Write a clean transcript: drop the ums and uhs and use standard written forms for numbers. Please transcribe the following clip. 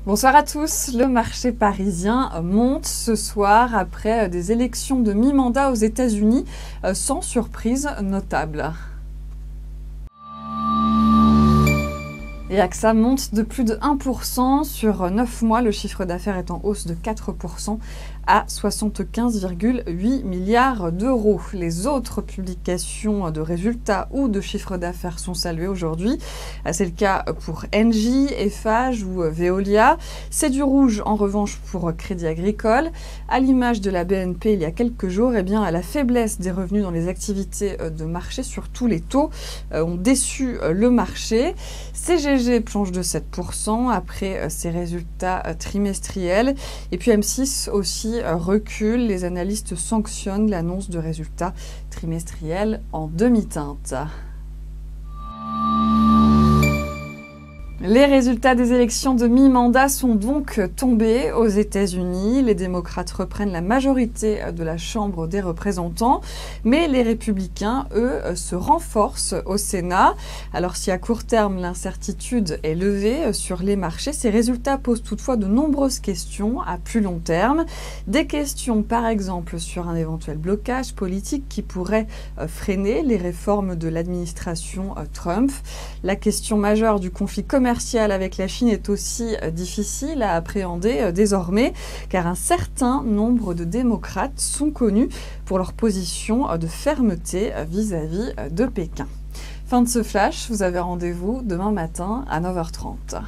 Bonsoir à tous. Le marché parisien monte ce soir après des élections de mi-mandat aux États-Unis sans surprise notable. Et AXA monte de plus de 1% sur 9 mois. Le chiffre d'affaires est en hausse de 4% à 75,8 milliards d'euros. Les autres publications de résultats ou de chiffre d'affaires sont saluées aujourd'hui. C'est le cas pour Engie, Eiffage ou Veolia. C'est du rouge en revanche pour Crédit Agricole. À l'image de la BNP il y a quelques jours, la faiblesse des revenus dans les activités de marché, surtout les taux, ont déçu le marché. CGG plonge de 7% après ses résultats trimestriels. Et puis M6 aussi recule. Les analystes sanctionnent l'annonce de résultats trimestriels en demi-teinte. Les résultats des élections de mi-mandat sont donc tombés aux États-Unis. Les démocrates reprennent la majorité de la Chambre des représentants, mais les républicains, eux, se renforcent au Sénat. Alors si à court terme l'incertitude est levée sur les marchés, ces résultats posent toutefois de nombreuses questions à plus long terme. Des questions par exemple sur un éventuel blocage politique qui pourrait freiner les réformes de l'administration Trump. La question majeure du conflit commercial avec la Chine est aussi difficile à appréhender désormais, car un certain nombre de démocrates sont connus pour leur position de fermeté vis-à-vis de Pékin. Fin de ce flash, vous avez rendez-vous demain matin à 9h30.